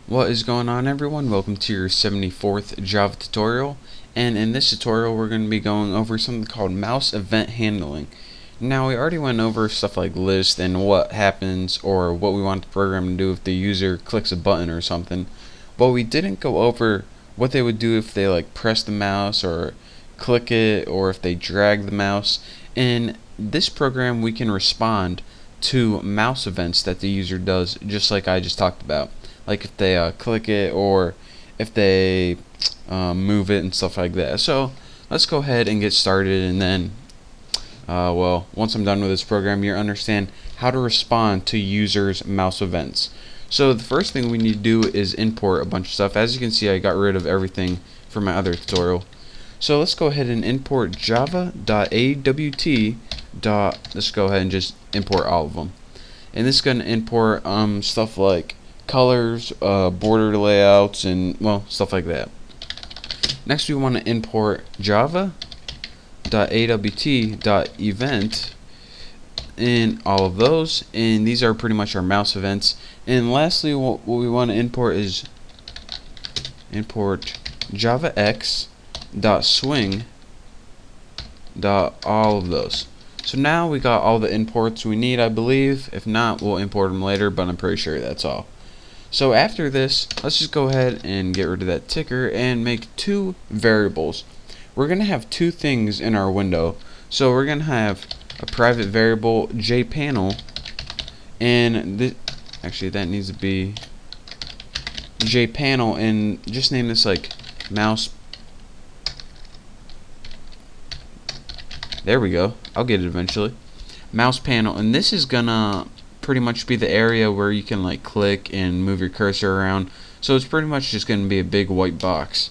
What is going on, everyone? Welcome to your 74th Java tutorial, and in this tutorial we're going to be going over something called mouse event handling. Now, we already went over stuff like list and what happens or what we want the program to do if the user clicks a button or something, but we didn't go over what they would do if they press the mouse or click it, or if they drag the mouse. In this program we can respond to mouse events that the user does, just like I just talked about, like if they click it or if they move it and stuff like that. So let's go ahead and get started, and then once I'm done with this program, you'll understand how to respond to users' mouse events. So the first thing we need to do is import a bunch of stuff. As you can see, I got rid of everything from my other tutorial. So let's go ahead and import java.awt. Let's go ahead and just import all of them. And this is going to import stuff like colors, border layouts, and stuff like that. Next, we want to import java.awt.event in all of those, and these are pretty much our mouse events. And lastly, what we want to import is import javax.swing all of those. So now we got all the imports we need, I believe. If not, we'll import them later, but I'm pretty sure that's all. So after this, let's just go ahead and get rid of that ticker and make two variables. We're going to have two things in our window. So we're going to have a private variable jpanel, and this, actually that needs to be jpanel, and just name this like mouse. There we go. I'll get it eventually. Mouse panel, and this is gonna pretty much be the area where you can click and move your cursor around. So it's pretty much just gonna be a big white box.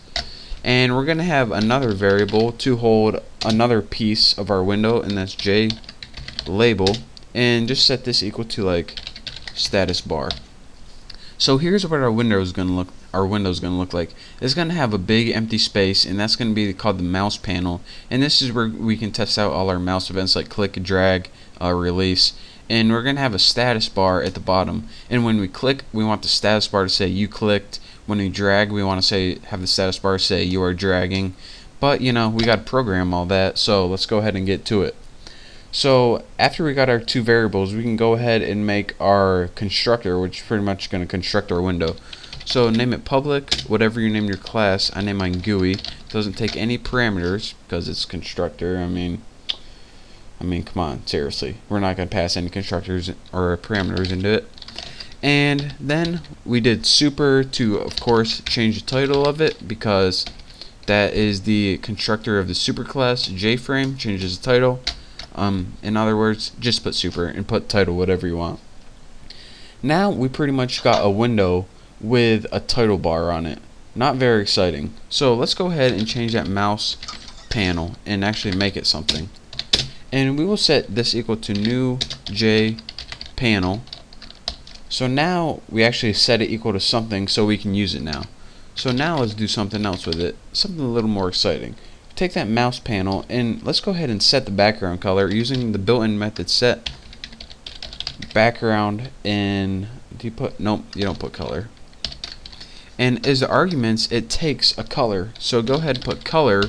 And we're gonna have another variable to hold another piece of our window, and that's JLabel, and just set this equal to status bar. So here's what our window is going to look like. It's going to have a big empty space, and that's going to be called the mouse panel. And this is where we can test out all our mouse events like click, drag, release. And we're going to have a status bar at the bottom. And when we click, we want the status bar to say you clicked. When we drag, we want to have the status bar say you are dragging. But we got to program all that, so let's go ahead and get to it. So after we got our two variables, we can go ahead and make our constructor, which is pretty much going to construct our window. So name it public, whatever you name your class. I name mine GUI. Doesn't take any parameters because it's constructor. I mean, come on, seriously. We're not going to pass any constructors or parameters into it. And then we did super to, of course, change the title of it, because that is the constructor of the super class. JFrame changes the title. In other words, just put super and put title whatever you want. Now we pretty much got a window with a title bar on it. Not very exciting. So let's go ahead and change that mouse panel and actually make it something. And we will set this equal to new jpanel. So now we actually set it equal to something so we can use it now. So now let's do something else with it, something a little more exciting. Take that mouse panel and let's go ahead and set the background color using the built-in method set background. And nope, you don't put color. And as the arguments, it takes a color. So go ahead and put color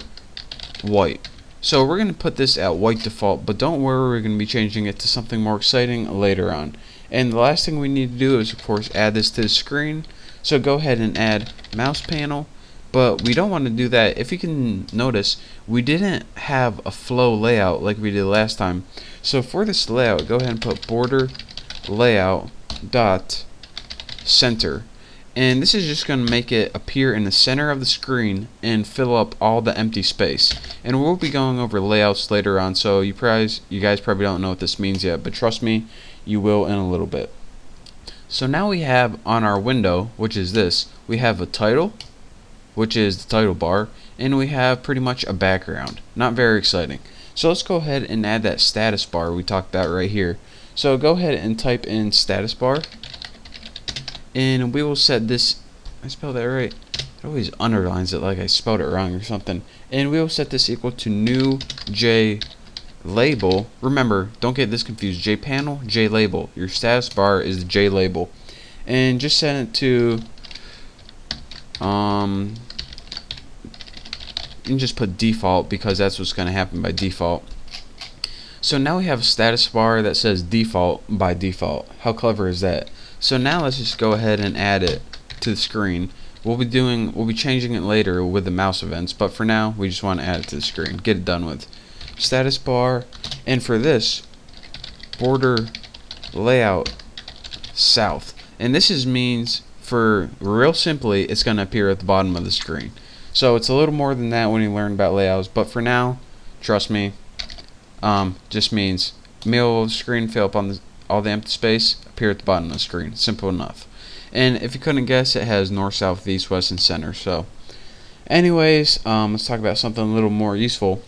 white. So we're going to put this at white default, but don't worry, we're going to be changing it to something more exciting later on. And the last thing we need to do is, of course, add this to the screen. So go ahead and add mouse panel. But we don't want to do that. If you can notice, we didn't have a flow layout like we did last time. So for this layout, go ahead and put border layout dot center. And this is just going to make it appear in the center of the screen and fill up all the empty space. And we'll be going over layouts later on, so you guys probably don't know what this means yet, but trust me, you will in a little bit. So now we have on our window, which is this, we have a title, which is the title bar, and we have pretty much a background. Not very exciting. So let's go ahead and add that status bar we talked about right here. So go ahead and type in status bar, and we will set this, I spelled that right, it always underlines it like I spelled it wrong or something, and we will set this equal to new JLabel. Remember, don't get this confused, JPanel, JLabel. Your status bar is the JLabel. And just set it to You can just put default because that's what's going to happen by default. So now we have a status bar that says default by default. How clever is that? So now let's just go ahead and add it to the screen. We'll be changing it later with the mouse events, but for now we just want to add it to the screen. Get it done with. Status bar, and for this, border layout south. And this means, for real simply, it's going to appear at the bottom of the screen. So it's a little more than that when you learn about layouts, but for now, trust me, just means middle of the screen, fill up on all the empty space, appear at the bottom of the screen. Simple enough. And if you couldn't guess, it has north, south, east, west, and center. So anyways, let's talk about something a little more useful.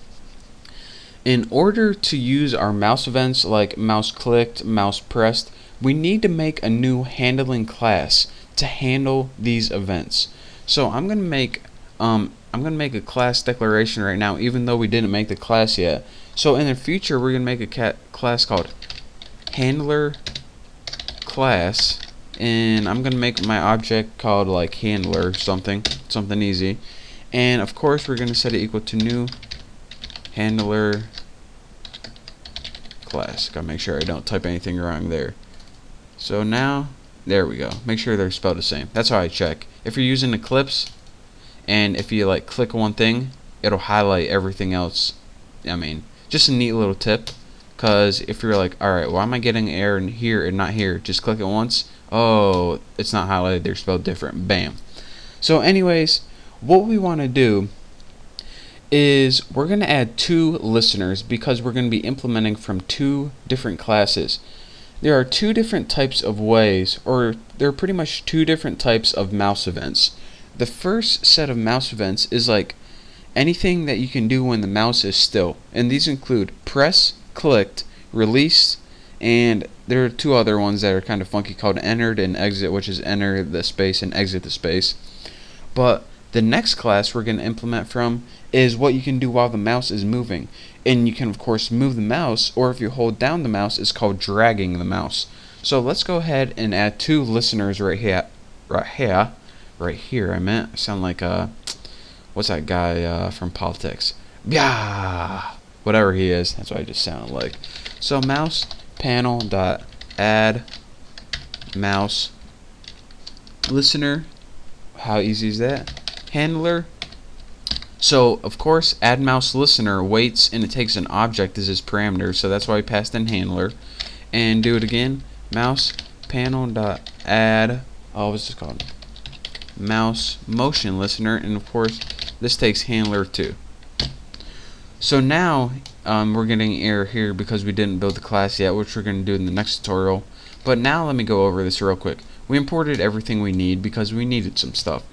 In order to use our mouse events like mouse clicked, mouse pressed, we need to make a new handling class to handle these events. So I'm gonna make a class declaration right now, even though we didn't make the class yet. So in the future, we're gonna make a class called handler class, and I'm gonna make my object called like handler something easy. And of course, we're gonna set it equal to new handler class. Gotta make sure I don't type anything wrong there. So now, there we go. Make sure they're spelled the same. That's how I check. If you're using Eclipse, and if you like click one thing, it'll highlight everything else. I mean, just a neat little tip. Because if you're like, alright, why am I getting an error in here and not here? Just click it once. Oh, it's not highlighted. They're spelled different. Bam. So anyways, what we want to do is we're going to add 2 listeners because we're going to be implementing from 2 different classes. There are 2 different types of ways, or there are pretty much 2 different types of mouse events. The first set of mouse events is like anything that you can do when the mouse is still, and these include press, clicked, release, and there are 2 other ones that are kind of funky called entered and exit, which is enter the space and exit the space. But the next class we're going to implement from is what you can do while the mouse is moving. And you can of course move the mouse, or if you hold down the mouse, it's called dragging the mouse. So let's go ahead and add 2 listeners right here. I sound like what's that guy from politics? Yeah, whatever he is. That's what I just sounded like. So mouse panel dot add mouse listener. How easy is that? Handler. So of course, add mouse listener waits and it takes an object as its parameter. So that's why we passed in handler. And do it again. Mouse panel dot add. Oh, what's this called? Mouse motion listener, and of course this takes handler too. So now we're getting an error here because we didn't build the class yet, which we're going to do in the next tutorial. But now let me go over this real quick. We imported everything we need because we needed some stuff.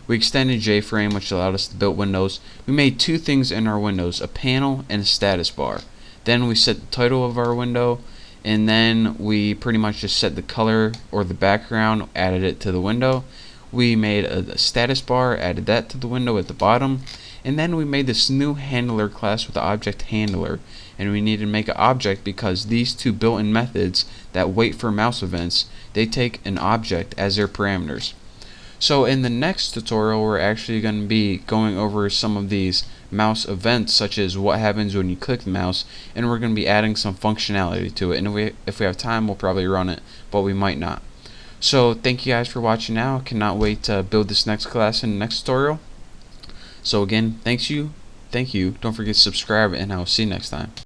We extended JFrame, which allowed us to build windows. We made 2 things in our windows, a panel and a status bar. Then we set the title of our window, and then we pretty much just set the color or the background, added it to the window. We made a status bar, added that to the window at the bottom, and then we made this new handler class with the object handler. And we need to make an object because these 2 built-in methods that wait for mouse events, they take an object as their parameters. So in the next tutorial, we're actually going to be going over some of these mouse events, such as what happens when you click the mouse, and we're going to be adding some functionality to it. And if we have time, we'll probably run it, but we might not. So thank you guys for watching now. I cannot wait to build this next class in the next tutorial. So again, thank you. Don't forget to subscribe, and I'll see you next time.